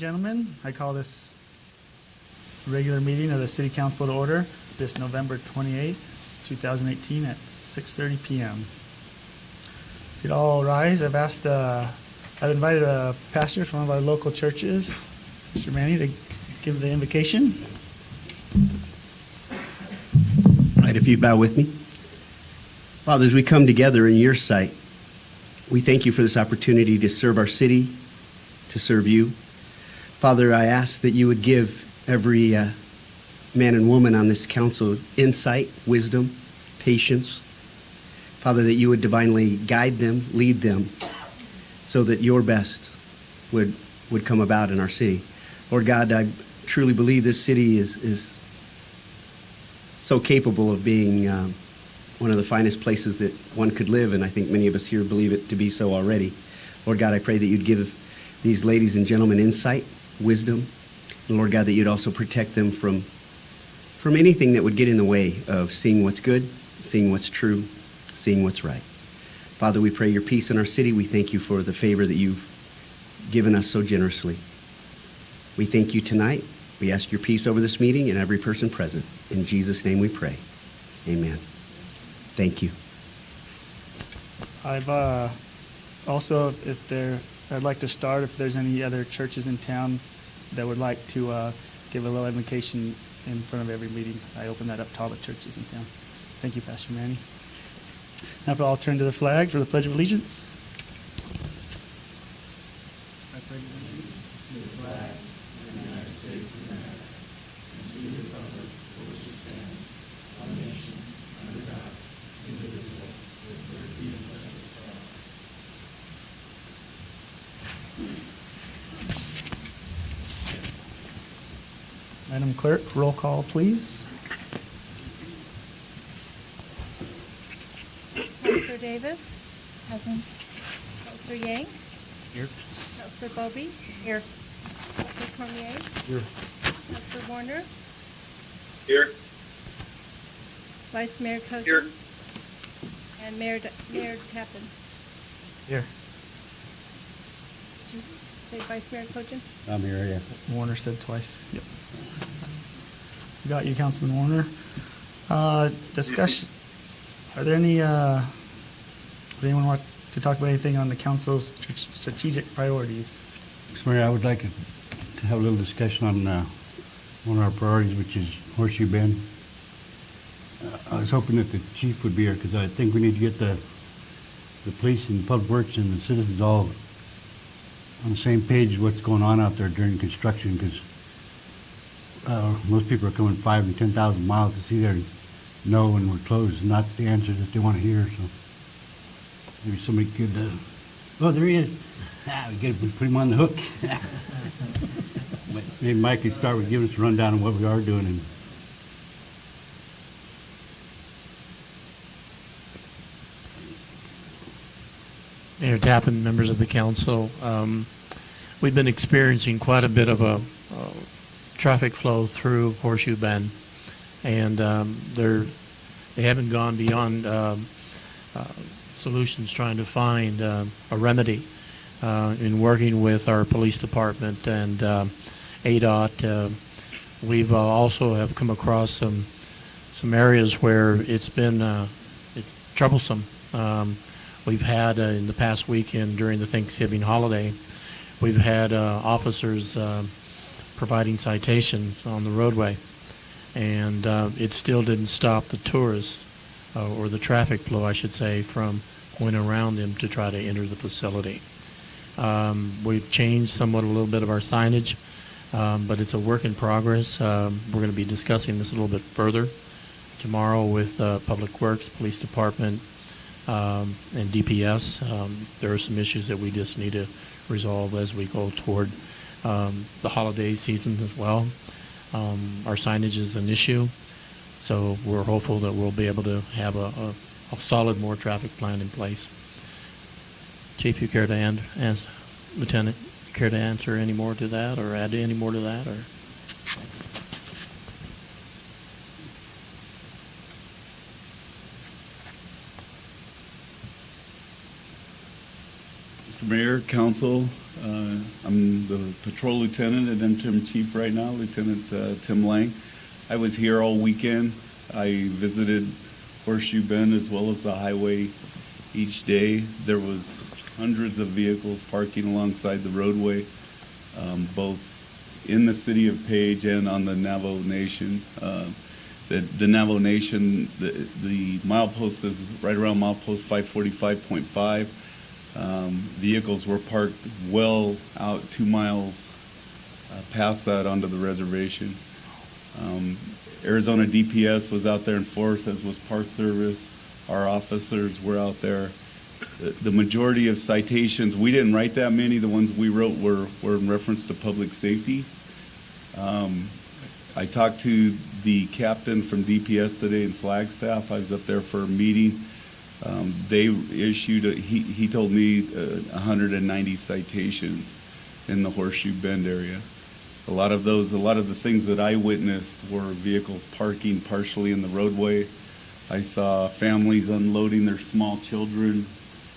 gentlemen, I call this regular meeting of the City Council to order this November 28th, 2018 at 6:30 p.m. If you'd all rise, I've invited a pastor from one of our local churches, Mr. Manny, to give the invocation. All right, if you bow with me. Father, as we come together in your sight, we thank you for this opportunity to serve our city, to serve you. Father, I ask that you would give every man and woman on this council insight, wisdom, patience. Father, that you would divinely guide them, lead them, so that your best would come about in our city. Lord God, I truly believe this city is so capable of being one of the finest places that one could live, and I think many of us here believe it to be so already. Lord God, I pray that you'd give these ladies and gentlemen insight, wisdom, and Lord God, that you'd also protect them from anything that would get in the way of seeing what's good, seeing what's true, seeing what's right. Father, we pray your peace in our city. We thank you for the favor that you've given us so generously. We thank you tonight. We ask your peace over this meeting and every person present. In Jesus' name we pray. Amen. Thank you. I've also, I'd like to start if there's any other churches in town that would like to give a little invocation in front of every meeting. I open that up to all the churches in town. Thank you, Pastor Manny. Now, if we all turn to the flag for the Pledge of Allegiance. I pledge allegiance to the flag of the United States of America and to the republic for which it stands, one nation, under God, indivisible, with liberty and justice for all. Madam Clerk, roll call, please. Councilor Davis? Present. Councilor Yang? Here. Councilor Bobby? Here. Councilor Cormier? Here. Councilor Warner? Here. Vice Mayor Cogan? Here. And Mayor Tappan? Here. Did you say Vice Mayor Cogan? I'm here, yeah. Warner said twice. Yep. Got you, Councilman Warner. Discussion. Are there any, would anyone want to talk about anything on the council's strategic priorities? Mr. Mayor, I would like to have a little discussion on one of our priorities, which is Horseshoe Bend. I was hoping that the chief would be here because I think we need to get the police and public works and the citizens all on the same page of what's going on out there during construction, because most people are coming 5,000 and 10,000 miles to see their no when we're closed is not the answer that they want to hear. So maybe somebody could, oh, there he is. We got to put him on the hook. Maybe Mike could start with giving us a rundown of what we are doing. And Mayor Tappan, members of the council, we've been experiencing quite a bit of a traffic flow through Horseshoe Bend, and they haven't gone beyond solutions trying to find a remedy. In working with our police department and ADOT, we've also have come across some areas where it's been it's troublesome. We've had in the past weekend during the Thanksgiving holiday, we've had officers providing citations on the roadway, and it still didn't stop the tourists or the traffic flow, I should say, from going around them to try to enter the facility. We've changed a little bit of our signage, but it's a work in progress. We're going to be discussing this a little bit further tomorrow with Public Works, Police Department, and DPS. There are some issues that we just need to resolve as we go toward the holiday season as well. Our signage is an issue, so we're hopeful that we'll be able to have a solid, more traffic plan in place. Chief, you care to answer? Lieutenant, you care to answer any more to that or add any more to that? Or Mr. Mayor, Council, I'm the patrol lieutenant and interim chief right now, Lieutenant Tim Lang. I was here all weekend. I visited Horseshoe Bend as well as the highway each day. There was hundreds of vehicles parking alongside the roadway, both in the city of Page and on the Navajo Nation. The Navajo Nation, the milepost is right around milepost 545.5. Vehicles were parked well out 2 miles past that onto the reservation. Arizona DPS was out there in force, as was Park Service. Our officers were out there. The majority of citations, we didn't write that many. The ones we wrote were in reference to public safety. I talked to the captain from DPS today in Flagstaff. I was up there for a meeting. They issued, he told me 190 citations in the Horseshoe Bend area. A lot of the things that I witnessed were vehicles parking partially in the roadway. I saw families unloading their small children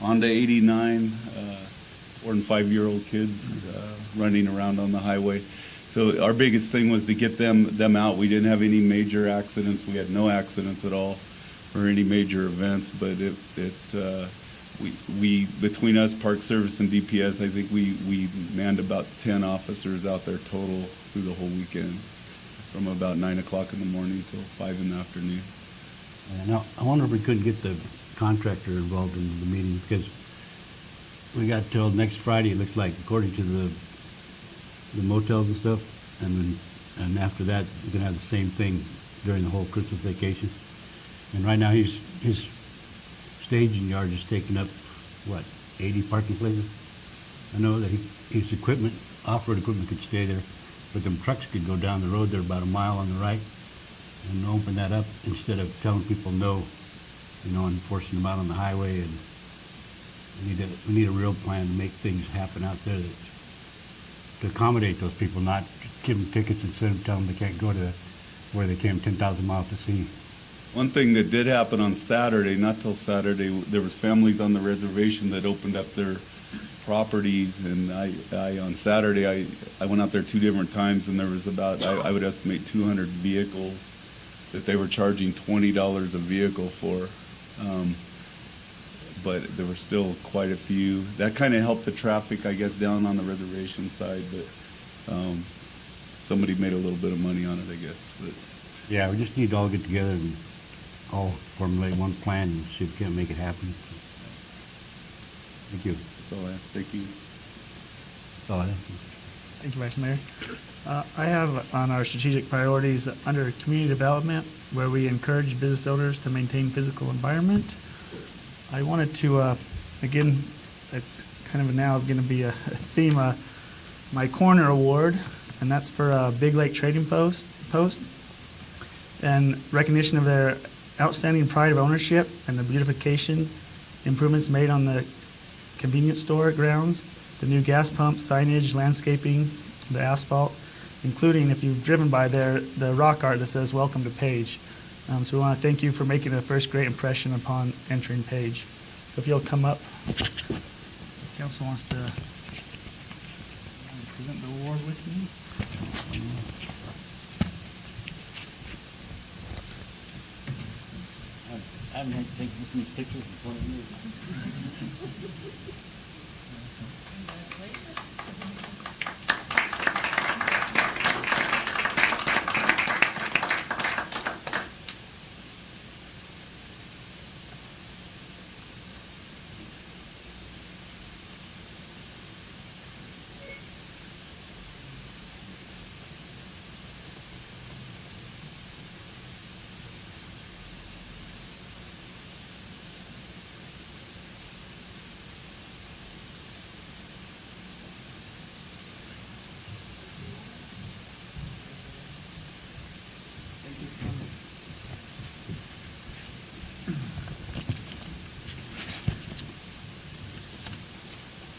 onto 89, 4 and 5-year-old kids running around on the highway. So our biggest thing was to get them out. We didn't have any major accidents. We had no accidents at all or any major events, but we between us, Park Service and DPS, I think we manned about 10 officers out there total through the whole weekend, from about 9 o'clock in the morning till 5 in the afternoon. Now, I wonder if we couldn't get the contractor involved in the meeting, because we got till next Friday, it looks like, according to the motels and stuff, and after that, we're gonna have the same thing during the whole Christmas vacation. And right now, his staging yard is taking up, 80 parking places? I know that his equipment, off-road equipment could stay there, but them trucks could go down the road there about a mile on the right and open that up instead of telling people no, and forcing them out on the highway. And we need a real plan to make things happen out there to accommodate those people, not give them tickets and send them, tell them they can't go to where they came 10,000 miles to see. One thing that did happen on Saturday, not till Saturday, there was families on the reservation that opened up their properties, and I on Saturday, I went out there 2 different times, and there was about, I would estimate 200 vehicles that they were charging $20 a vehicle for. But there were still quite a few. That kind of helped the traffic, I guess, down on the reservation side, but somebody made a little bit of money on it, I guess. But Yeah, we just need to all get together and all formulate one plan and see if we can make it happen. Thank you. that's all I have. Thank you. That's all I have. Thank you, Vice Mayor. I have on our strategic priorities under community development, where we encourage business owners to maintain physical environment. I wanted to, again, it's kind of now going to be a theme, my corner award, and that's for Big Lake Trading Post, and recognition of their outstanding pride of ownership and the beautification improvements made on the convenience store grounds, the new gas pump, signage, landscaping, the asphalt, including, if you've driven by there, the rock art that says "Welcome to Page." So we want to thank you for making a first great impression upon entering Page. So if you'll come up, council wants to present the award with me. I haven't had to take this many pictures in 20 years.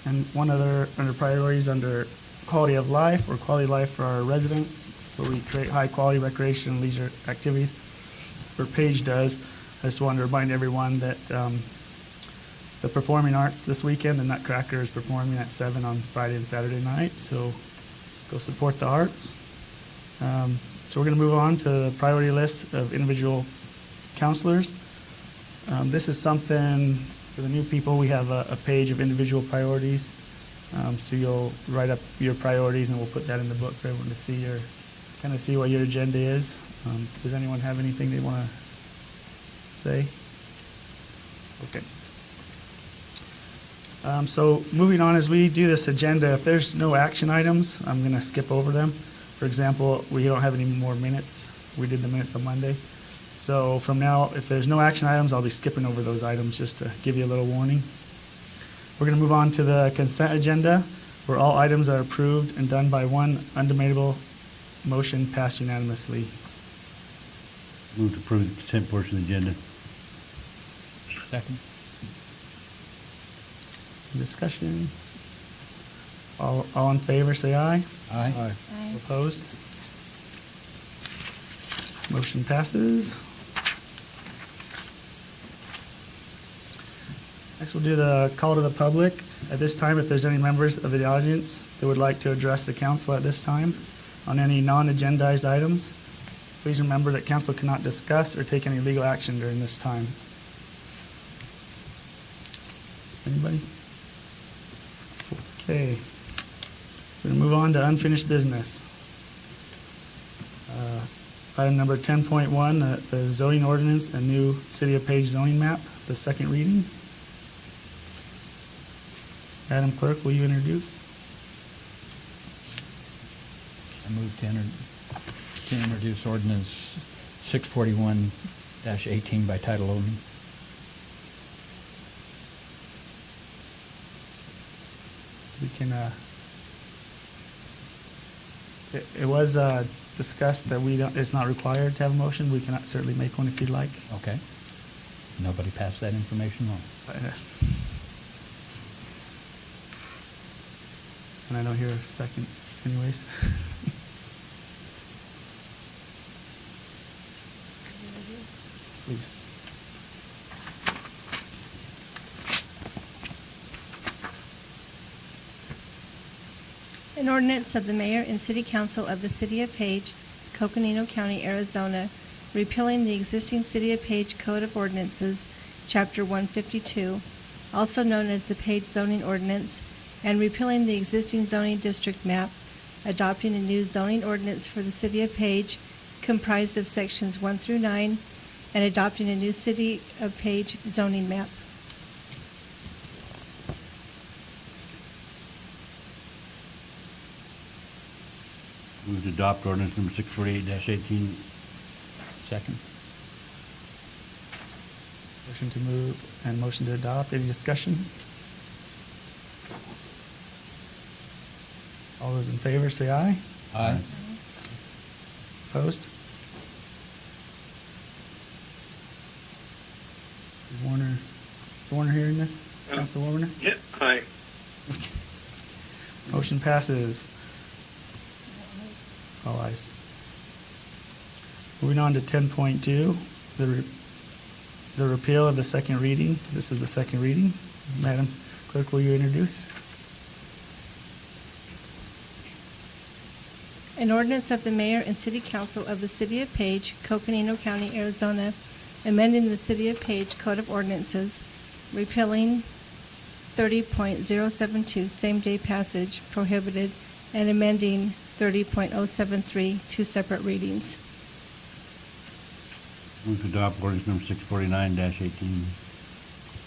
And one other under priorities under quality of life, or quality of life for our residents, where we create high quality recreation and leisure activities, where Page does. I just wanted to remind everyone that the performing arts this weekend. The Nutcracker is performing at 7 on Friday and Saturday night, so go support the arts. So we're going to move on to the priority list of individual counselors. This is something for the new people. We have a page of individual priorities. So you'll write up your priorities, and we'll put that in the book for everyone to see see what your agenda is. Does anyone have anything they want to say? Okay. So moving on, as we do this agenda, if there's no action items, I'm going to skip over them. For example, we don't have any more minutes. We did the minutes on Monday. So from now, if there's no action items, I'll be skipping over those items just to give you a little warning. We're going to move on to the consent agenda, where all items are approved and done by one undebatable motion passed unanimously. Move to approve the consent portion of the agenda. Second. Discussion. All in favor, say aye. Aye. Aye. Opposed? Motion passes. Next, we'll do the call to the public. At this time, if there's any members of the audience that would like to address the council at this time on any non-agendized items, please remember that council cannot discuss or take any legal action during this time. Anybody? Okay. We're going to move on to unfinished business. Item number 10.1, the zoning ordinance and new City of Page zoning map, the second reading. Madam Clerk, will you introduce? I move to introduce ordinance 641-18 by title only. We can, it was discussed that it's not required to have a motion. We can certainly make one if you'd like. Okay. Nobody passed that information on. And I don't hear a second anyways. Please. An ordinance of the mayor and city council of the city of Page, Coconino County, Arizona, repealing the existing City of Page Code of Ordinances, Chapter 152, also known as the Page Zoning Ordinance, and repealing the existing zoning district map, adopting a new zoning ordinance for the city of Page comprised of sections 1 through 9, and adopting a new City of Page zoning map. Move to adopt ordinance number 648-18. Second. Motion to move and motion to adopt. Any discussion? All those in favor, say aye. Aye. Opposed? Is Warner hearing this? Council Warner? Yeah, aye. Motion passes. All ayes. Moving on to 10.2, the repeal of the second reading. This is the second reading. Madam Clerk, will you introduce? An ordinance of the mayor and city council of the city of Page, Coconino County, Arizona, amending the City of Page Code of Ordinances, repealing 30.072, same-day passage prohibited, and amending 30.073, two separate readings. Move to adopt ordinance number 649-18.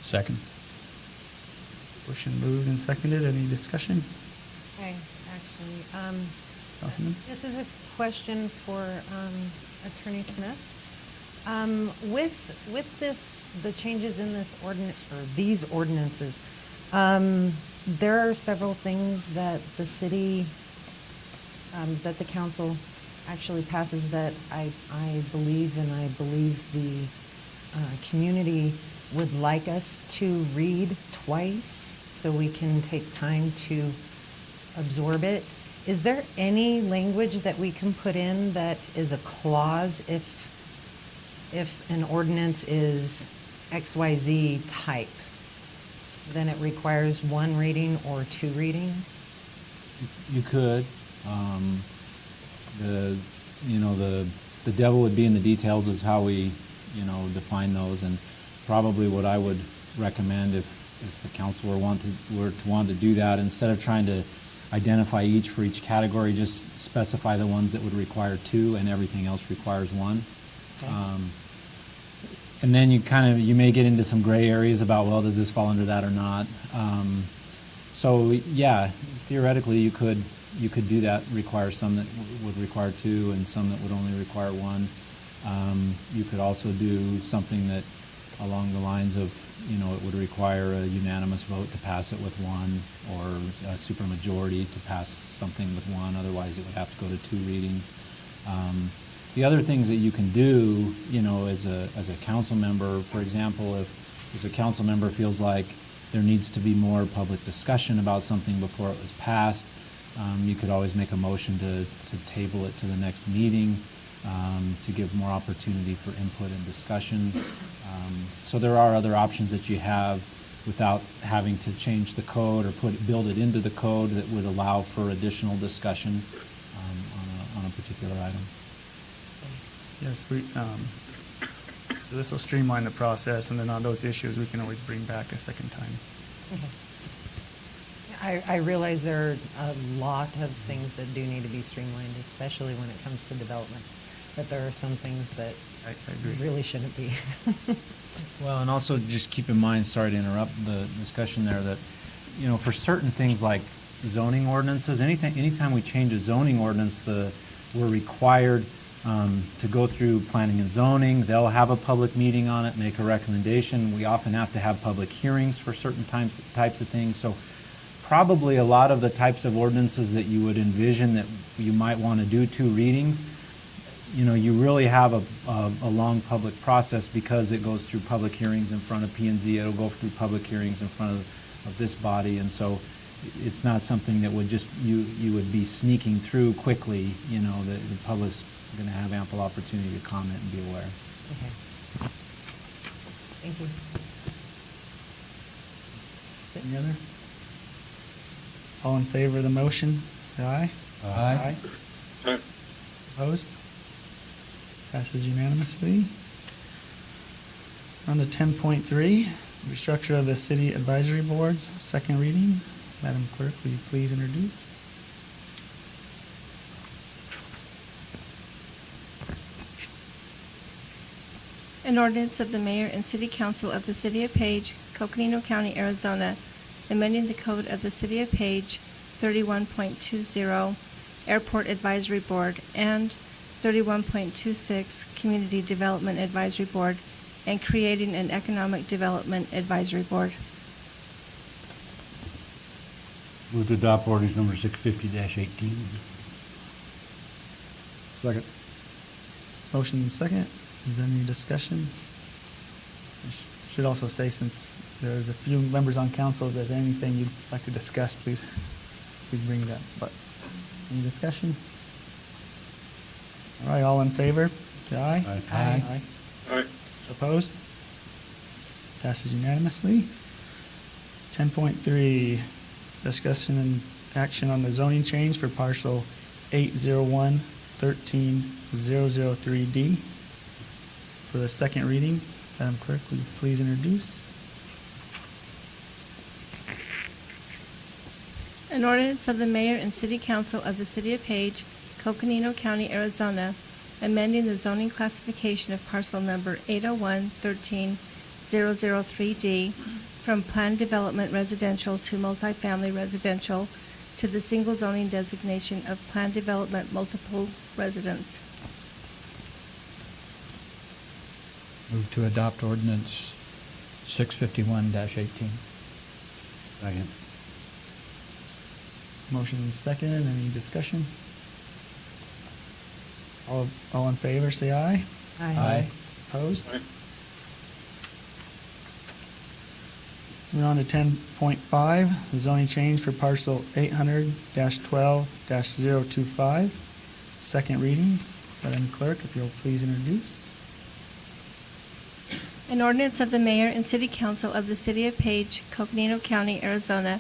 Second. Motion moved and seconded. Any discussion? Okay, actually, Councilman? this is a question for Attorney Smith. With this, the changes in this ordinance, or these ordinances, there are several things that the city, that the council actually passes that I believe, and I believe the community would like us to read twice so we can take time to absorb it. Is there any language that we can put in that is a clause if an ordinance is XYZ type? then it requires one reading or two readings? You could. The devil would be in the details is how we, define those, and probably what I would recommend if the council were to want to do that, instead of trying to identify each for each category, just specify the ones that would require two and everything else requires one. Okay. And then you may get into some gray areas about, well, does this fall under that or not? So yeah, theoretically you could do that, require some that would require two and some that would only require one. You could also do something that along the lines of, it would require a unanimous vote to pass it with one, or a supermajority to pass something with one, otherwise it would have to go to two readings. The other things that you can do, as a council member, for example, if a council member feels like there needs to be more public discussion about something before it was passed, you could always make a motion to table it to the next meeting, to give more opportunity for input and discussion. So there are other options that you have without having to change the code or build it into the code that would allow for additional discussion on a particular item. Yes, so this will streamline the process, and then on those issues, we can always bring back a second time. I realize there are a lot of things that do need to be streamlined, especially when it comes to development. But there are some things that I agree. really shouldn't be. Well, and also just keep in mind, sorry to interrupt the discussion there, that, for certain things like zoning ordinances, anytime we change a zoning ordinance, we're required to go through planning and zoning. They'll have a public meeting on it, make a recommendation. We often have to have public hearings for certain types of things. So probably a lot of the types of ordinances that you would envision that you might want to do two readings, you really have a long public process because it goes through public hearings in front of P&Z. It'll go through public hearings in front of this body, and so it's not something that would just you would be sneaking through quickly. The public's going to have ample opportunity to comment and be aware. Okay. Thank you. Any other? All in favor of the motion, say aye. Aye. Opposed? Passes unanimously. On to 10.3, restructure of the city advisory boards, second reading. Madam Clerk, will you please introduce? An ordinance of the mayor and city council of the city of Page, Coconino County, Arizona, amending the code of the city of Page, 31.20, Airport Advisory Board, and 31.26, Community Development Advisory Board, and creating an Economic Development Advisory Board. Move to adopt ordinance number 650-18. Second. Motion and second. Is there any discussion? I should also say, since there's a few members on council, if there's anything you'd like to discuss, please bring it up. But any discussion? All right, all in favor, say aye. Aye. Aye. Opposed? Passes unanimously. 10.3, discussion and action on the zoning change for parcel 801-13003D. For the second reading, Madam Clerk, will you please introduce? An ordinance of the mayor and city council of the city of Page, Coconino County, Arizona, amending the zoning classification of parcel number 801-13003D from planned development residential to multifamily residential to the single zoning designation of planned development multiple residence. Move to adopt ordinance 651-18. Second. Motion and second, any discussion? All in favor, say aye. Aye. Opposed? Moving on to 10.5, the zoning change for parcel 800-12-025, second reading. Madam Clerk, if you'll please introduce. An ordinance of the mayor and city council of the city of Page, Coconino County, Arizona,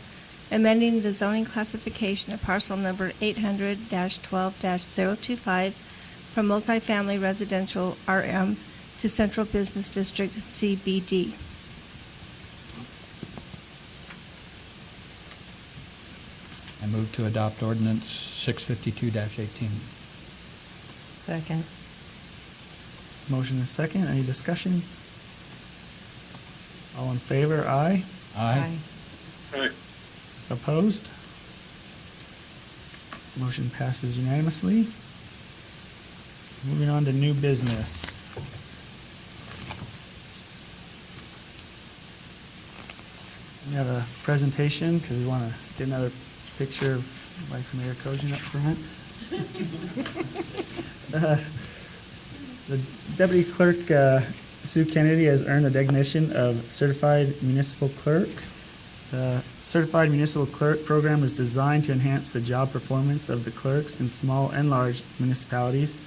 amending the zoning classification of parcel number 800-12-025 from multifamily residential RM to central business district CBD. I move to adopt ordinance 652-18. Second. Motion is second. Any discussion? All in favor, aye. Aye. Opposed? Motion passes unanimously. Moving on to new business. We have a presentation because we want to get another picture of Vice Mayor Kojin up front. The Deputy Clerk, Sue Kennedy, has earned the designation of Certified Municipal Clerk. The Certified Municipal Clerk program is designed to enhance the job performance of the clerks in small and large municipalities.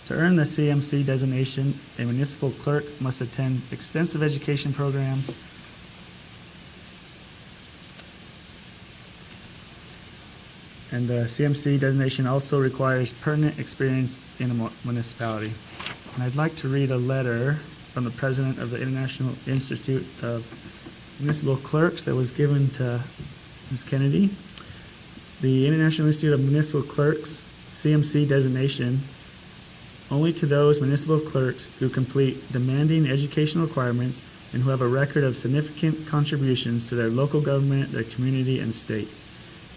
To earn the CMC designation, a municipal clerk must attend extensive education programs, and the CMC designation also requires permanent experience in a municipality. And I'd like to read a letter from the president of the International Institute of Municipal Clerks that was given to Ms. Kennedy. The International Institute of Municipal Clerks CMC designation only to those municipal clerks who complete demanding educational requirements and who have a record of significant contributions to their local government, their community, and state.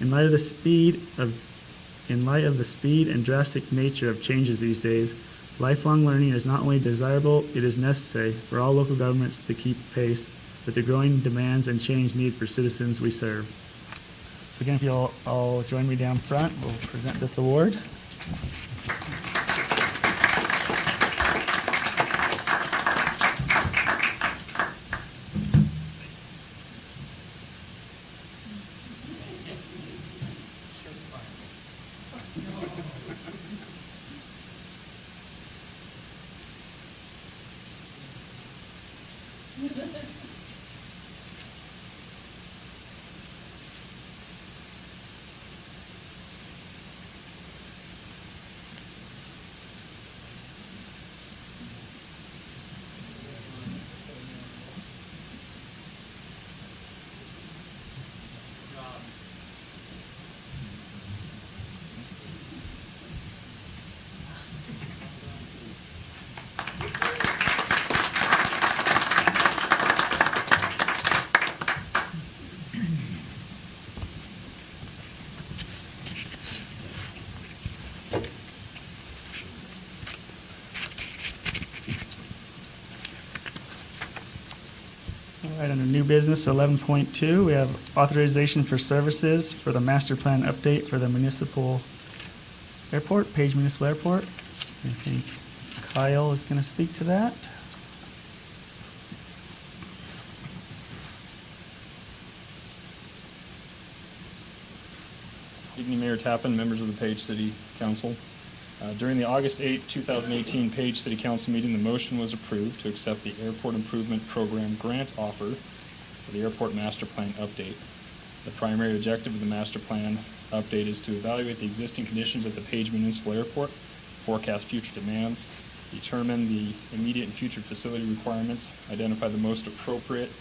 In light of the speed and drastic nature of changes these days, lifelong learning is not only desirable, it is necessary for all local governments to keep pace with the growing demands and change needed for citizens we serve. So again, if you'll all join me down front, we'll present this award. All right, under new business 11.2, we have authorization for services for the master plan update for the municipal airport, Page Municipal Airport. I think Kyle is going to speak to that. Evening, Mayor Tappan, members of the Page City Council. During the August 8th, 2018 Page City Council meeting, the motion was approved to accept the Airport Improvement Program grant offer for the Airport Master Plan update. The primary objective of the Master Plan update is to evaluate the existing conditions at the Page Municipal Airport, forecast future demands, determine the immediate and future facility requirements, identify the most appropriate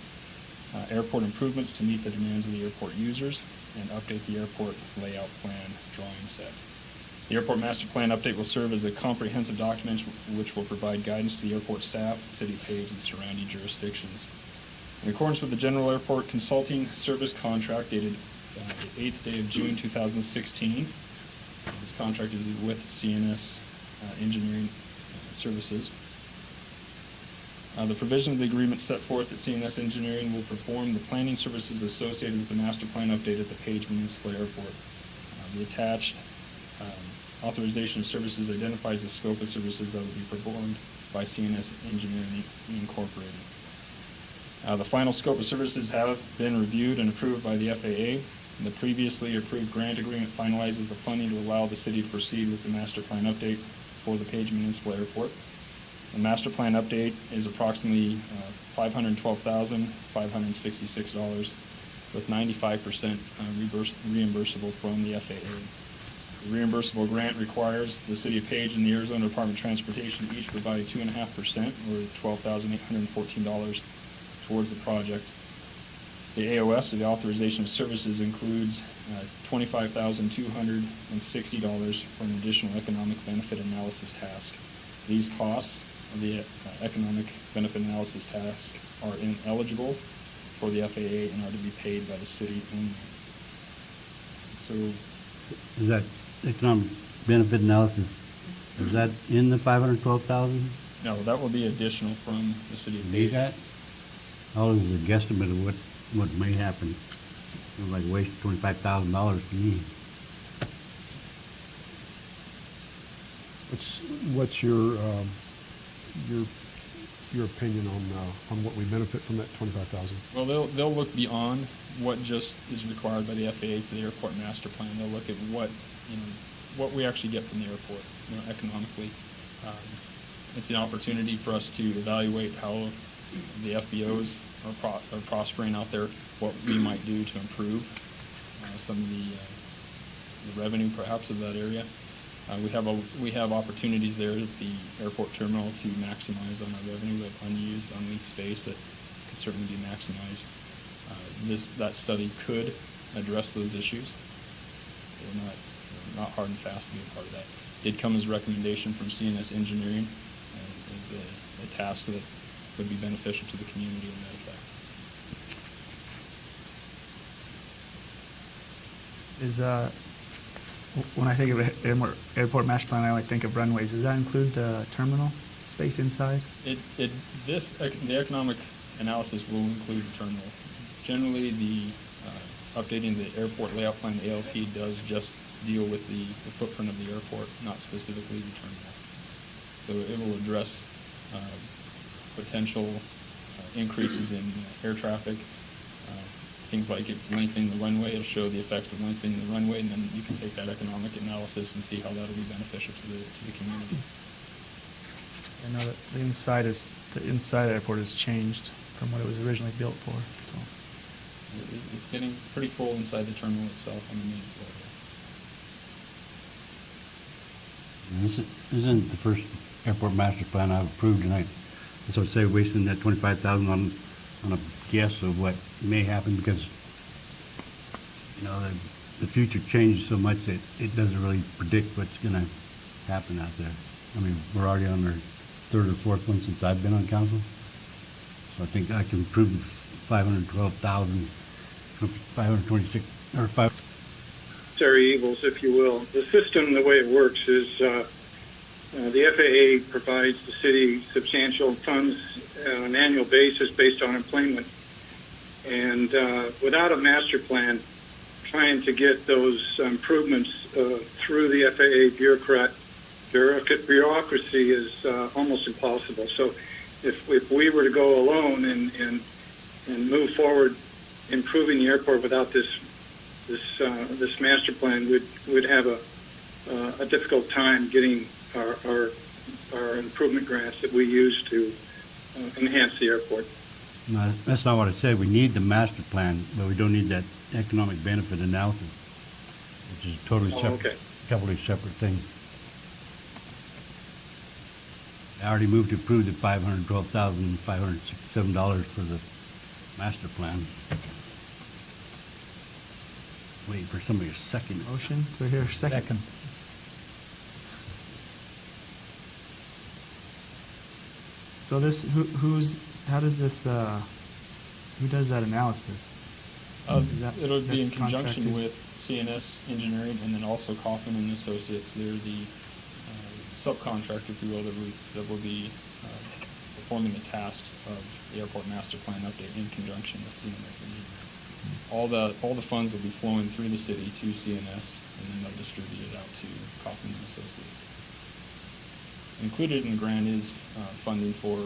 airport improvements to meet the demands of the airport users, and update the airport layout plan drawing set. The Airport Master Plan update will serve as a comprehensive document which will provide guidance to the airport staff, the City of Page, and surrounding jurisdictions. In accordance with the General Airport Consulting Service Contract dated the 8th day of June 2016, this contract is with CNS Engineering Services. The provision of the agreement set forth that CNS Engineering will perform the planning services associated with the Master Plan update at the Page Municipal Airport. The attached authorization of services identifies the scope of services that will be performed by CNS Engineering Incorporated. The final scope of services have been reviewed and approved by the FAA. The previously approved grant agreement finalizes the funding to allow the city to proceed with the Master Plan update for the Page Municipal Airport. The master plan update is approximately $512,566 with 95% reimbursable from the FAA. The reimbursable grant requires the City of Page and the Arizona Department of Transportation each provide 2.5% or $12,814 towards the project. The AOS, or the authorization of services, includes $25,260 for an additional economic benefit analysis task. These costs of the economic benefit analysis task are ineligible for the FAA and are to be paid by the city only. So, Is that economic benefit analysis, is that in the 512,000? no, that will be additional from the city of Need Page. that? How is a guesstimate of what may happen? It's like waste $25,000 to me. What's your opinion on what we benefit from that 25,000? Well, they'll look beyond what just is required by the FAA for the airport master plan. They'll look at what we actually get from the airport, economically. It's an opportunity for us to evaluate how the FBOs are prospering out there, what we might do to improve some of the revenue perhaps of that area. We have opportunities there at the airport terminal to maximize on our revenue of unused, unleased space that could certainly be maximized. That study could address those issues. We're not hard and fast to be a part of that. Did come as a recommendation from CNS Engineering as a task that would be beneficial to the community in that effect. When I think of airport master plan, I like think of runways. Does that include the terminal space inside? The economic analysis will include the terminal. Generally, the updating the airport layout plan, the ALP, does just deal with the footprint of the airport, not specifically the terminal. So it will address potential increases in air traffic, things like it lengthening the runway. It'll show the effects of lengthening the runway, and then you can take that economic analysis and see how that'll be beneficial to the community. I know that the inside of the airport has changed from what it was originally built for. So It's getting pretty full inside the terminal itself on the main floor. Yes. This isn't the first airport master plan I've approved tonight. So I'd say wasting that 25,000 on a guess of what may happen, because the future changes so much that it doesn't really predict what's going to happen out there. I mean, we're already on our third or fourth one since I've been on council, so I think I can approve 526 or 5. Necessary evils, if you will. The system, the way it works, is the FAA provides the city substantial funds on an annual basis based on employment. And without a master plan, trying to get those improvements through the FAA bureaucracy is almost impossible. So if we were to go alone and move forward improving the airport without this master plan, we'd have a difficult time getting our improvement grants that we use to enhance the airport. No, that's not what I said. We need the master plan, but we don't need that economic benefit analysis, which is a totally separate thing. I already moved to approve the $512,567 for the master plan. Waiting for somebody to second it. motion, do I hear a second? So how does this, who does that analysis? It'll be in that's conjunction contracted? with CNS Engineering and then also Kaufman and Associates. They're the subcontractor, if you will, that will be performing the tasks of the airport master plan update in conjunction with CNS Engineering. All the funds will be flowing through the city to CNS, and then they'll distribute it out to Kaufman and Associates. Included in the grant is funding for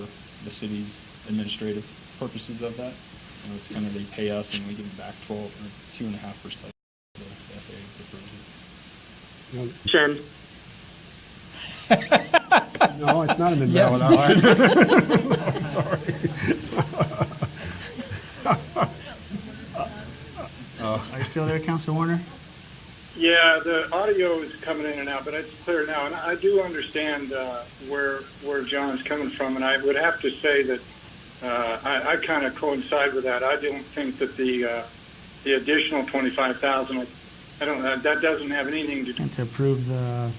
the city's administrative purposes of that. It's kind of they pay us and we give them back 2.5% of the FAA prefers it. Chairman? No, it's not an Yes, invalid Mark. option. Are you still there, Council Warner? Yeah, the audio is coming in and out, but it's clear now. And I do understand where John's coming from, and I would have to say that I kind of coincide with that. I don't think that the additional 25,000, I don't that doesn't have anything to do. And to approve the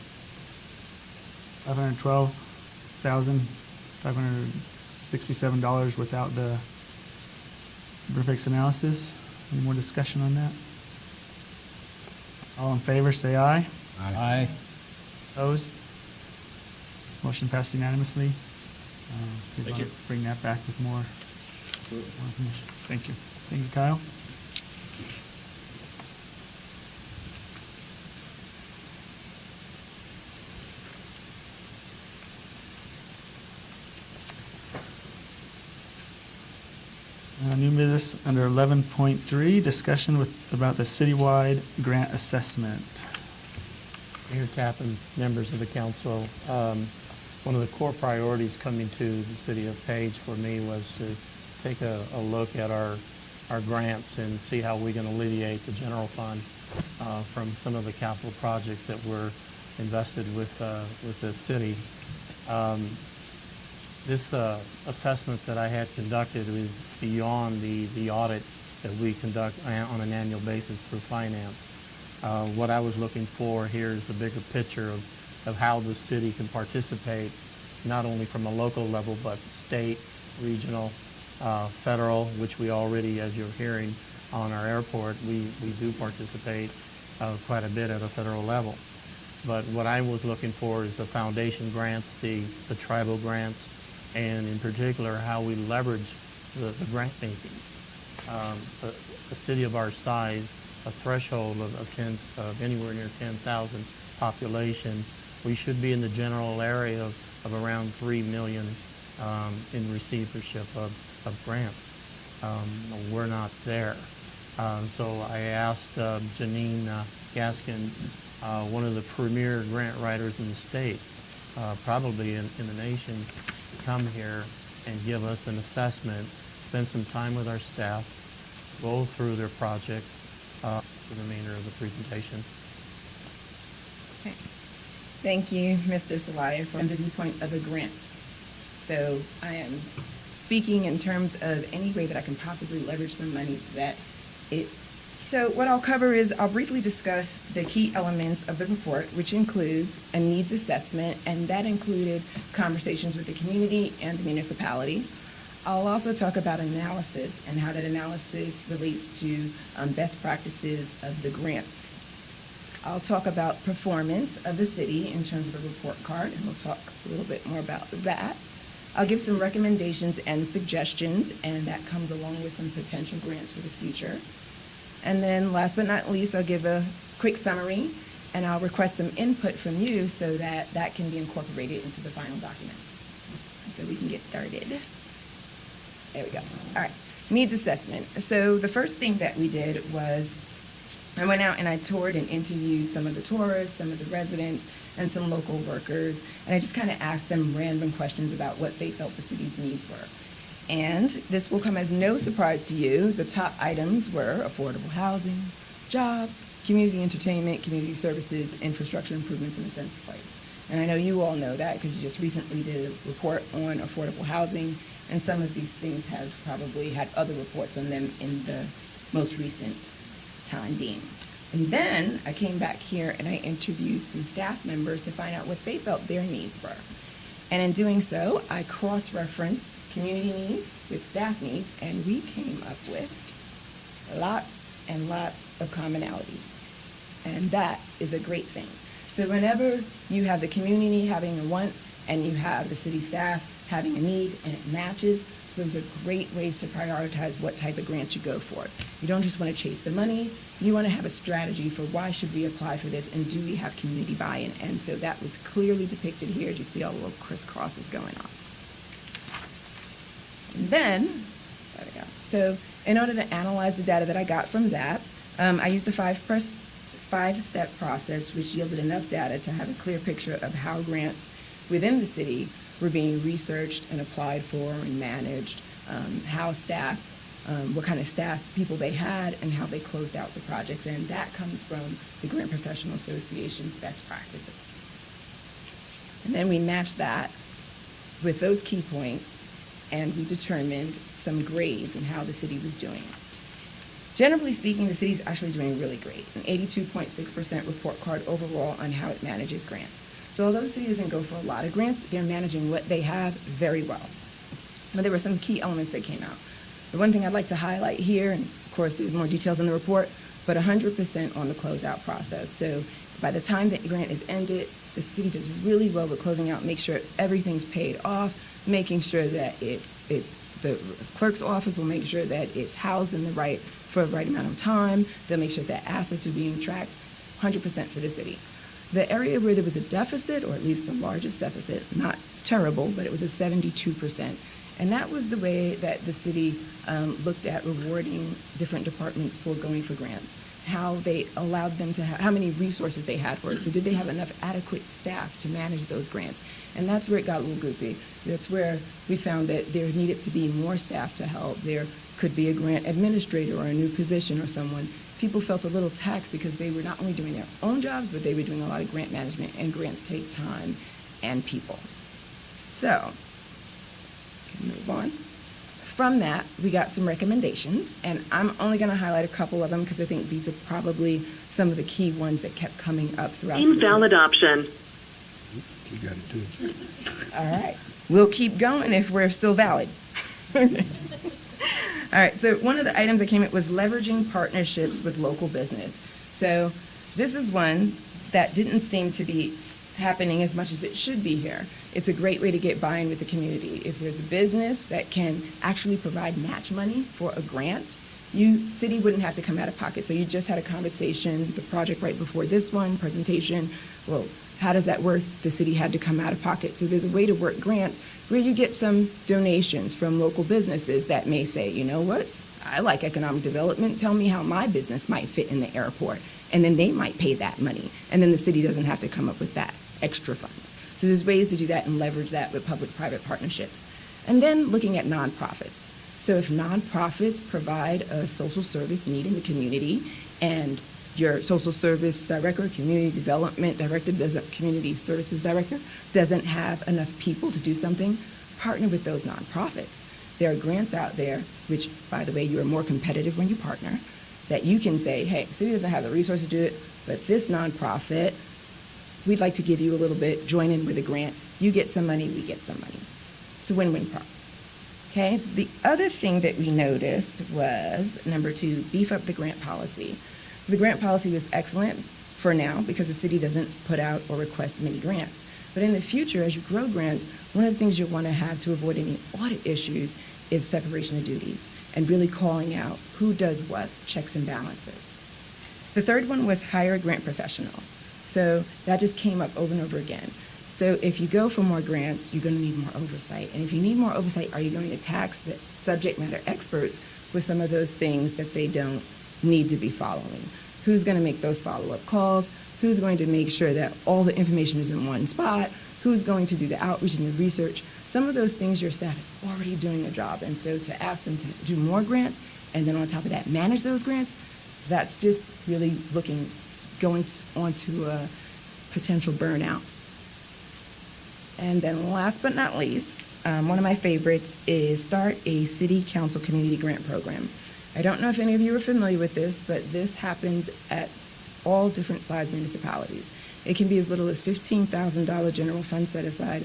$512,567 without the Verfix analysis. Any more discussion on that? All in favor, say aye. Aye. Opposed? Motion passed unanimously. We'd Thank want you. to bring that back with more information. Thank you. Thank you, Kyle. New business under 11.3, discussion about the citywide grant assessment. Mayor Tappan, members of the council, one of the core priorities coming to the city of Page for me was to take a look at our grants and see how we can alleviate the general fund from some of the capital projects that were invested with the city. This assessment that I had conducted was beyond the audit that we conduct on an annual basis through finance. What I was looking for here is the bigger picture of how the city can participate, not only from a local level, but state, regional, federal, which we already, as you're hearing on our airport, we do participate quite a bit at a federal level. But what I was looking for is the foundation grants, the tribal grants, and in particular, how we leverage the grant making. A city of our size, a threshold of anywhere near 10,000 population, we should be in the general area of around 3 million in receivership of grants. We're not there. So I asked Janine Gaskin, one of the premier grant writers in the state, probably in the nation, to come here and give us an assessment, spend some time with our staff, go through their projects for the remainder of the presentation. Okay. Thank you, Mr. Salaya, from the viewpoint of a grant. So I am speaking in terms of any way that I can possibly leverage some money so that it. So what I'll cover is I'll briefly discuss the key elements of the report, which includes a needs assessment, and that included conversations with the community and the municipality. I'll also talk about analysis and how that analysis relates to best practices of the grants. I'll talk about performance of the city in terms of a report card, and we'll talk a little bit more about that. I'll give some recommendations and suggestions, and that comes along with some potential grants for the future. And then last but not least, I'll give a quick summary, and I'll request some input from you so that that can be incorporated into the final document. So we can get started. There we go. All right, needs assessment. So the first thing that we did was I went out and I toured and interviewed some of the tourists, some of the residents, and some local workers, and I just kind of asked them random questions about what they felt the city's needs were. And this will come as no surprise to you. The top items were affordable housing, jobs, community entertainment, community services, infrastructure improvements, and a sense of place. And I know you all know that because you just recently did a report on affordable housing, and some of these things have probably had other reports on them in the most recent time being. And then I came back here and I interviewed some staff members to find out what they felt their needs were. And in doing so, I cross-referenced community needs with staff needs, and we came up with lots and lots of commonalities. And that is a great thing. So whenever you have the community having a want and you have the city staff having a need and it matches, those are great ways to prioritize what type of grant you go for. You don't just want to chase the money. You want to have a strategy for why should we apply for this and do we have community buy-in. And so that was clearly depicted here. As you see all the little crisscrosses going on. And then, there we go. So in order to analyze the data that I got from that, I used the five-step process, which yielded enough data to have a clear picture of how grants within the city were being researched and applied for and managed, how staff, what kind of staff people they had, and how they closed out the projects. And that comes from the Grant Professional Association's best practices. And then we matched that with those key points, and we determined some grades and how the city was doing. Generally speaking, the city's actually doing really great, an 82.6% report card overall on how it manages grants. So although the city doesn't go for a lot of grants, they're managing what they have very well. But there were some key elements that came out. The one thing I'd like to highlight here, and of course there's more details in the report, but 100% on the closeout process. So by the time that grant is ended, the city does really well with closing out, make sure everything's paid off, making sure that it's the clerk's office will make sure that it's housed in the for the right amount of time. They'll make sure that assets are being tracked, 100% for the city. The area where there was a deficit, or at least the largest deficit, not terrible, but it was a 72%. And that was the way that the city looked at rewarding different departments for going for grants, how they allowed them to how many resources they had for it. So did they have enough adequate staff to manage those grants? And that's where it got a little goofy. That's where we found that there needed to be more staff to help. There could be a grant administrator or a new position or someone. People felt a little taxed because they were not only doing their own jobs, but they were doing a lot of grant management, and grants take time and people. So, move on. From that, we got some recommendations, and I'm only going to highlight a couple of them because I think these are probably some of the key ones that kept coming up throughout. Invalid option. You got it too. All right. We'll keep going if we're still valid. All right, so one of the items that came up was leveraging partnerships with local business. So this is one that didn't seem to be happening as much as it should be here. It's a great way to get buy-in with the community. If there's a business that can actually provide match money for a grant, city wouldn't have to come out of pocket. So you just had a conversation, the project right before this one, presentation. Well, how does that work? The city had to come out of pocket. So there's a way to work grants where you get some donations from local businesses that may say, you know what, I like economic development. Tell me how my business might fit in the airport. And then they might pay that money. And then the city doesn't have to come up with that extra funds. So there's ways to do that and leverage that with public-private partnerships. And then looking at nonprofits. So if nonprofits provide a social service need in the community, and your social service director, community development director, community services director doesn't have enough people to do something, partner with those nonprofits. There are grants out there, which, by the way, you are more competitive when you partner, that you can say, hey, the city doesn't have the resources to do it, but this nonprofit, we'd like to give you a little bit, join in with a grant. You get some money, we get some money. It's a win-win problem. Okay, the other thing that we noticed was, number 2, beef up the grant policy. So the grant policy was excellent for now because the city doesn't put out or request many grants. But in the future, as you grow grants, one of the things you'll want to have to avoid any audit issues is separation of duties and really calling out who does what, checks and balances. The third one was hire a grant professional. So that just came up over and over again. So if you go for more grants, you're going to need more oversight. And if you need more oversight, are you going to tax the subject matter experts with some of those things that they don't need to be following? Who's going to make those follow-up calls? Who's going to make sure that all the information is in one spot? Who's going to do the outreach and the research? Some of those things your staff is already doing a job. And so to ask them to do more grants and then on top of that manage those grants, that's just really going on to a potential burnout. And then last but not least, one of my favorites is start a city council community grant program. I don't know if any of you are familiar with this, but this happens at all different size municipalities. It can be as little as $15,000 general fund set aside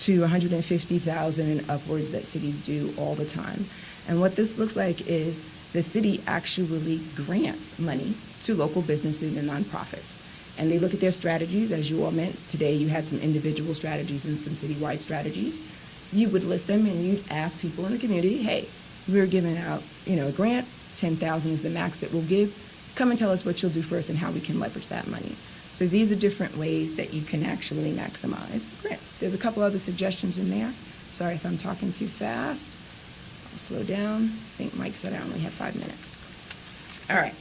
to $150,000 and upwards that cities do all the time. And what this looks like is the city actually grants money to local businesses and nonprofits. And they look at their strategies, as you all meant. Today you had some individual strategies and some citywide strategies. You would list them and you'd ask people in the community, hey, we're giving out, a grant, $10,000 is the max that we'll give. Come and tell us what you'll do for us and how we can leverage that money. So these are different ways that you can actually maximize grants. There's a couple other suggestions in there. Sorry if I'm talking too fast. I'll slow down. I think Mike said I only have 5 minutes. All right.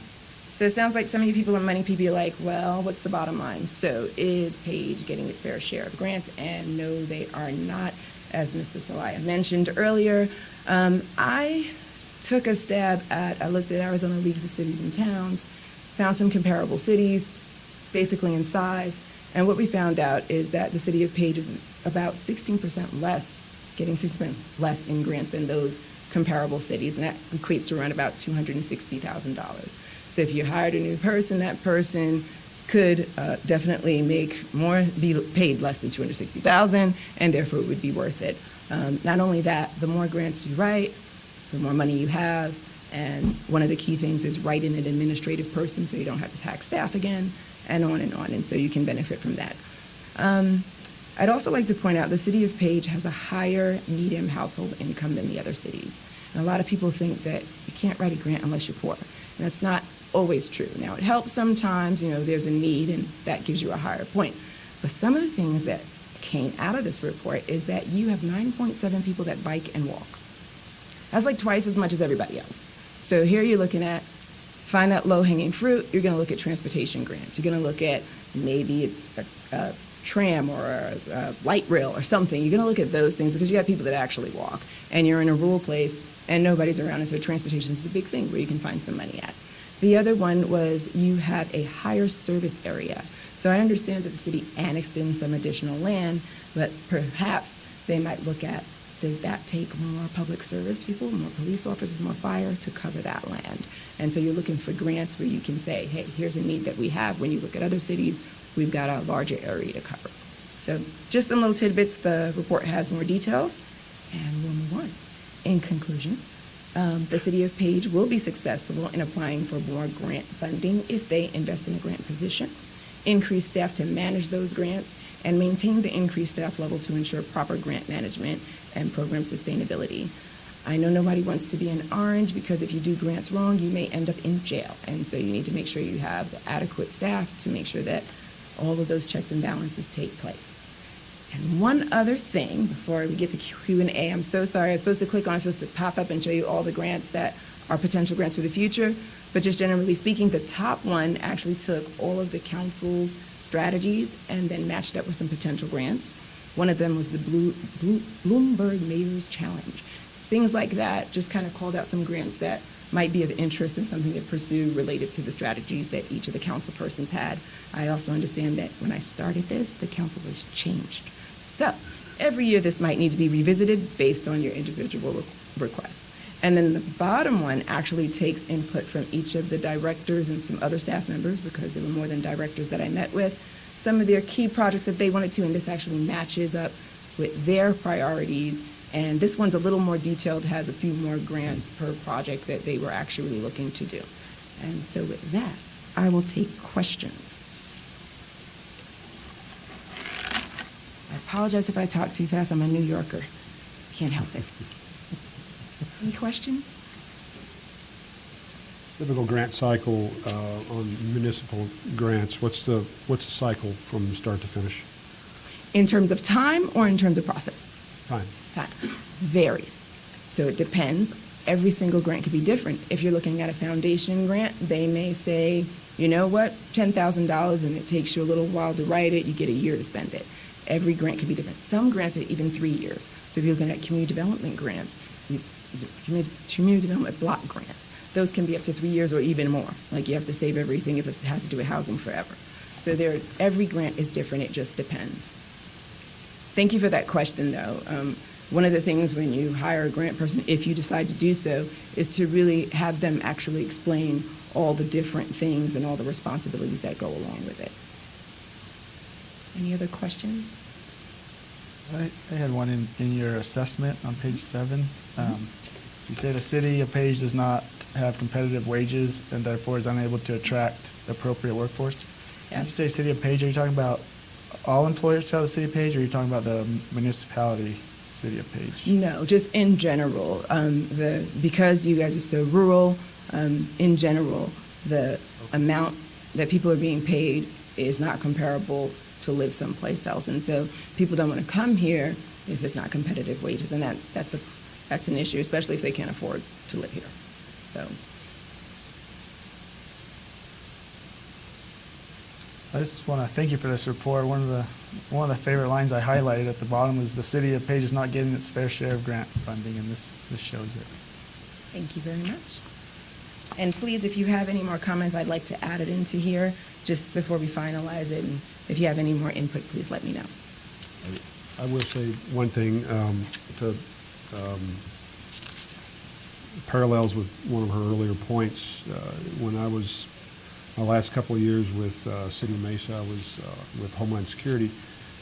So it sounds like some of you people and money people are like, well, what's the bottom line? So is Page getting its fair share of grants? And no, they are not. As Mr. Salaya mentioned earlier, I took a stab at, I looked at Arizona Leagues of Cities and Towns, found some comparable cities, basically in size, and what we found out is that the city of Page is about 16% less, getting 6% less in grants than those comparable cities, and that equates to around about $260,000. So if you hired a new person, that person could definitely make more, be paid less than $260,000, and therefore it would be worth it. Not only that, the more grants you write, the more money you have, and one of the key things is writing an administrative person so you don't have to tax staff again, and on, and so you can benefit from that. I'd also like to point out the city of Page has a higher median household income than the other cities. And a lot of people think that you can't write a grant unless you're poor, and that's not always true. Now, it helps sometimes, there's a need, and that gives you a higher point. But some of the things that came out of this report is that you have 9.7 people that bike and walk. That's like twice as much as everybody else. So here you're looking at, find that low-hanging fruit, you're going to look at transportation grants. You're going to look at maybe a tram or a light rail or something. You're going to look at those things because you have people that actually walk, and you're in a rural place, and nobody's around, and so transportation is a big thing where you can find some money at. The other one was you have a higher service area. So I understand that the city annexed in some additional land, but perhaps they might look at, does that take more public service people, more police officers, more fire to cover that land? And so you're looking for grants where you can say, hey, here's a need that we have. When you look at other cities, we've got a larger area to cover. So just some little tidbits. The report has more details, and we'll move on. In conclusion, the city of Page will be successful in applying for more grant funding if they invest in a grant position, increase staff to manage those grants, and maintain the increased staff level to ensure proper grant management and program sustainability. I know nobody wants to be in orange because if you do grants wrong, you may end up in jail. And so you need to make sure you have the adequate staff to make sure that all of those checks and balances take place. And one other thing before we get to Q&A, I'm so sorry, I was supposed to click on, it's supposed to pop up and show you all the grants that are potential grants for the future, but just generally speaking, the top one actually took all of the council's strategies and then matched up with some potential grants. One of them was the Bloomberg Mayor's Challenge. Things like that just kind of called out some grants that might be of interest and something to pursue related to the strategies that each of the council persons had. I also understand that when I started this, the council was changed. So every year this might need to be revisited based on your individual requests. And then the bottom one actually takes input from each of the directors and some other staff members, because there were more than directors that I met with, some of their key projects that they wanted to, and this actually matches up with their priorities. And this one's a little more detailed, has a few more grants per project that they were actually looking to do. And so with that, I will take questions. I apologize if I talk too fast. I'm a New Yorker. Can't help it. Any questions? Typical grant cycle on municipal grants. What's the cycle from start to finish? In terms of time or in terms of process? Time. Time. Varies. So it depends. Every single grant could be different. If you're looking at a foundation grant, they may say, you know what, $10,000 and it takes you a little while to write it, you get a year to spend it. Every grant could be different. Some grants are even 3 years. So if you're looking at community development grants, community development block grants, those can be up to 3 years or even more. Like you have to save everything if it has to do with housing forever. So every grant is different. It just depends. Thank you for that question, though. One of the things when you hire a grant person, if you decide to do so, is to really have them actually explain all the different things and all the responsibilities that go along with it. Any other questions? I had one in your assessment on page 7. You say the city of Page does not have competitive wages and therefore is unable to attract appropriate workforce. Yes. When you say city of Page, are you talking about all employers throughout the city of Page, or are you talking about the municipality city of Page? No, just in general. Because you guys are so rural, in general, the amount that people are being paid is not comparable to live someplace else. And so people don't want to come here if it's not competitive wages, and that's an issue, especially if they can't afford to live here. So I just want to thank you for this report. One of the favorite lines I highlighted at the bottom was the city of Page is not getting its fair share of grant funding, and this shows it. Thank you very much. And please, if you have any more comments, I'd like to add it into here just before we finalize it. And if you have any more input, please let me know. I will say one thing to parallels with one of her earlier points. When I was my last couple of years with City of Mesa, I was with Homeland Security,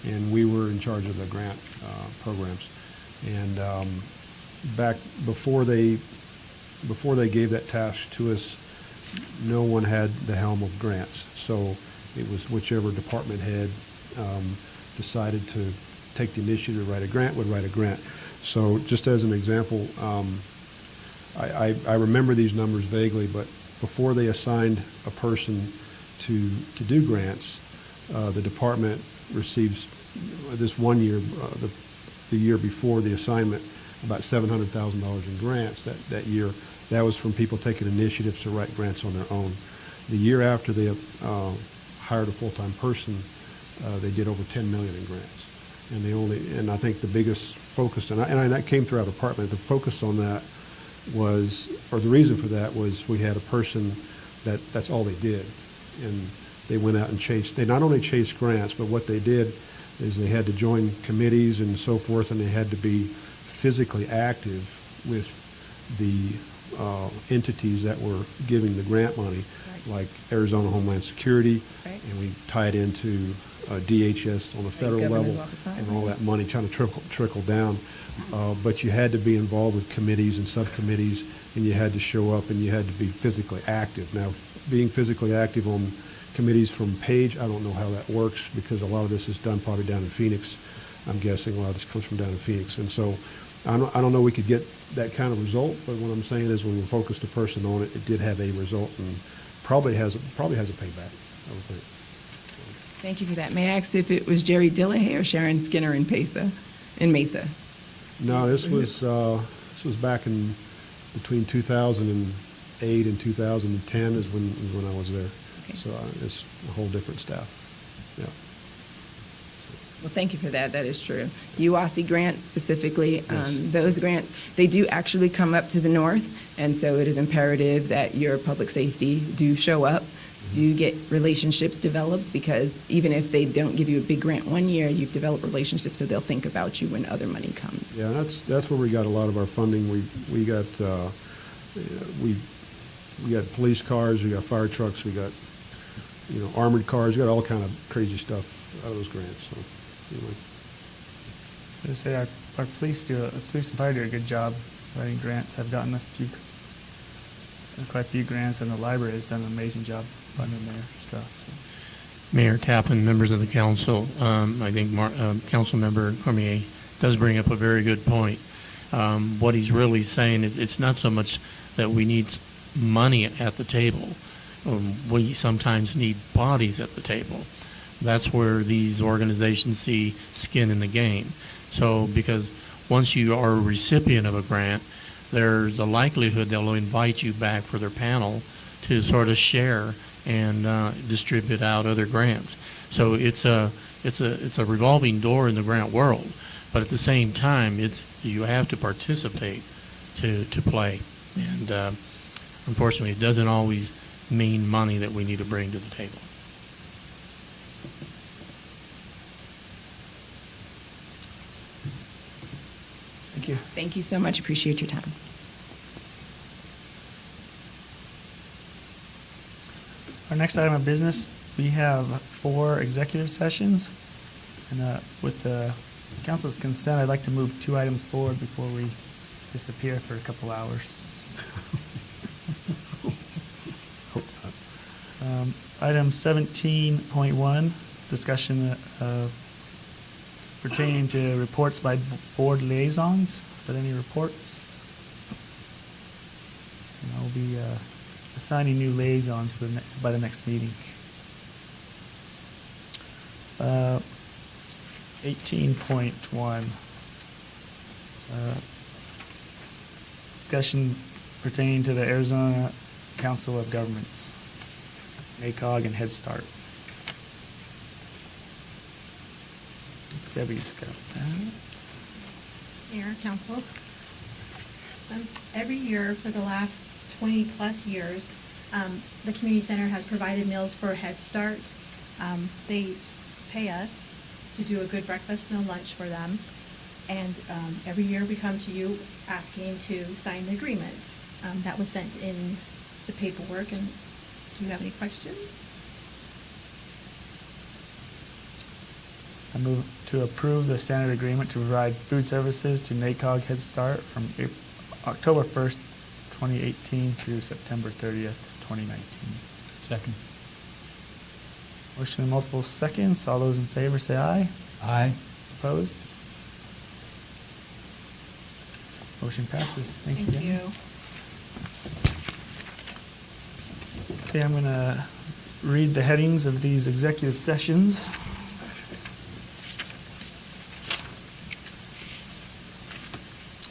and we were in charge of the grant programs. And back before they gave that task to us, no one had the helm of grants. So it was whichever department head decided to take the initiative to write a grant would write a grant. So just as an example, I remember these numbers vaguely, but before they assigned a person to do grants, the department receives this one year, the year before the assignment, about $700,000 in grants that year. That was from people taking initiatives to write grants on their own. The year after they hired a full-time person, they did over $10 million in grants. And I think the biggest focus, and that came through our department, the focus on that was, or the reason for that was we had a person that's all they did. And they went out and they not only chased grants, but what they did is they had to join committees and so forth, and they had to be physically active with the entities that were giving the grant money, like Arizona Homeland Security, and we tie it into DHS on the federal level, and all that money trying to trickle down. But you had to be involved with committees and subcommittees, and you had to show up, and you had to be physically active. Now, being physically active on committees from Page, I don't know how that works, because a lot of this is done probably down in Phoenix. I'm guessing a lot of this comes from down in Phoenix. And so I don't know we could get that kind of result, but what I'm saying is when we focused a person on it, it did have a result, and probably has a payback, I would think. Thank you for that. May I ask if it was Jerry Dillahay or Sharon Skinner in Mesa? No, this was back in between 2008 and 2010 is when I was there. Okay. So it's a whole different staff. Yeah. Well, thank you for that. That is true. UOSI grants specifically, Yes. those grants, they do actually come up to the north, and so it is imperative that your public safety do show up, do get relationships developed, because even if they don't give you a big grant one year, you've developed relationships, so they'll think about you when other money comes. Yeah, that's where we got a lot of our funding. We got we got police cars, we got fire trucks, we got armored cars, we got all kind of crazy stuff out of those grants. So anyway. I would say our police and fire do a good job writing grants. Have gotten us quite a few grants, and the library has done an amazing job funding their stuff. So. Mayor Tappan, members of the council, I think Council Member Cormier does bring up a very good point. What he's really saying is it's not so much that we need money at the table. We sometimes need bodies at the table. That's where these organizations see skin in the game. So because once you are a recipient of a grant, there's a likelihood they'll invite you back for their panel to sort of share and distribute out other grants. So it's a revolving door in the grant world, but at the same time, you have to participate to play, and unfortunately, it doesn't always mean money that we need to bring to the table. Thank you. Thank you so much. Appreciate your time. Our next item of business, we have 4 executive sessions. And with the council's consent, I'd like to move 2 items forward before we disappear for a couple hours. Item 17.1, discussion pertaining to reports by board liaisons. But any reports? And I'll be assigning new liaisons by the next meeting. 18.1, discussion pertaining to the Arizona Council of Governments, ACOG and Head Start. Debbie's got that. Mayor, council. Every year for the last 20-plus years, the community center has provided meals for Head Start. They pay us to do a good breakfast and a lunch for them. And every year we come to you asking to sign the agreement. That was sent in the paperwork. And do you have any questions? I move to approve the standard agreement to provide food services to NACOG Head Start from October 1st, 2018 through September 30th, 2019. Second. Motion in multiple seconds. All those in favor say aye. Aye. Opposed? Motion passes. Thank you. Thank you. Okay, I'm going to read the headings of these executive sessions.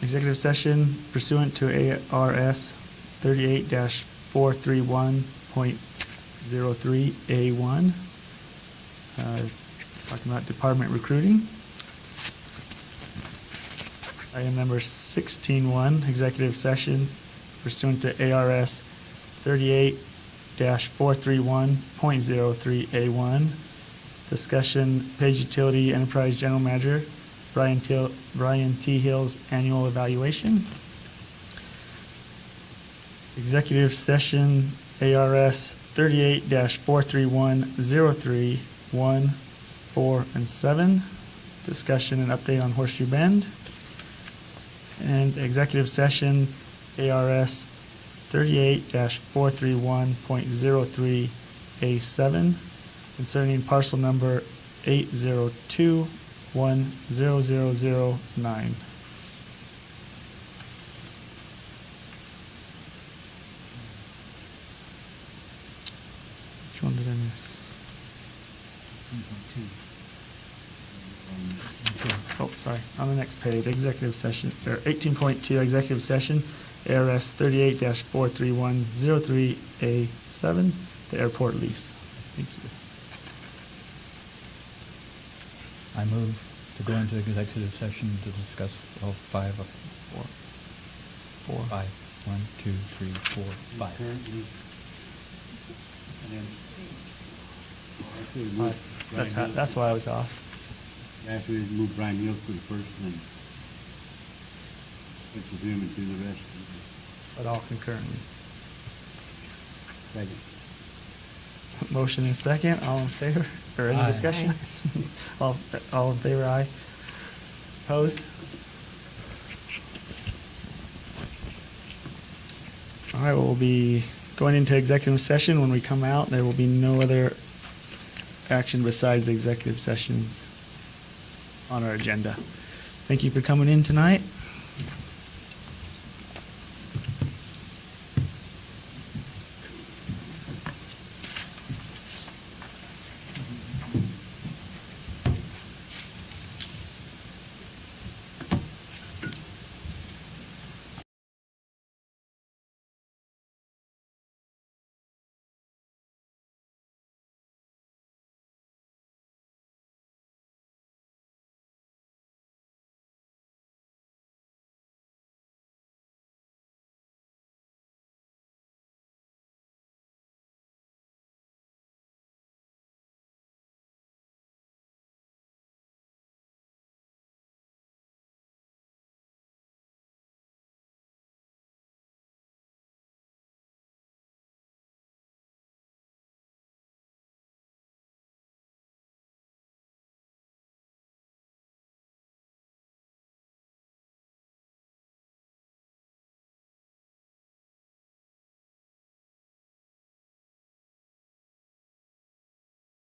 Executive session pursuant to ARS 38-431.03A1. Talking about department recruiting. Item number 16.1, executive session pursuant to ARS 38-431.03A1. Discussion, Page Utility Enterprise General Manager Brian T. Hill's annual evaluation. Executive session ARS 38-431.03.1, 4, and 7. Discussion and update on Horseshoe Bend. And executive session ARS 38-431.03A7 concerning parcel number 802.10009. Which one did I miss? Oh, sorry. On the next page, executive session, or 18.2, executive session, ARS 38-431.03A7, the airport lease. Thank you. I move to go into executive session to discuss all five of Four. five. 1, 2, 3, 4, 5. That's why I was off. Actually, move Brian Hill to the first and then switch with him and do the rest. But all concurrently. Second. Motion and second, all in favor, or any Aye. discussion? All in favor, aye. Opposed? All right, we'll be going into executive session. When we come out, there will be no other action besides the executive sessions on our agenda. Thank you for coming in tonight.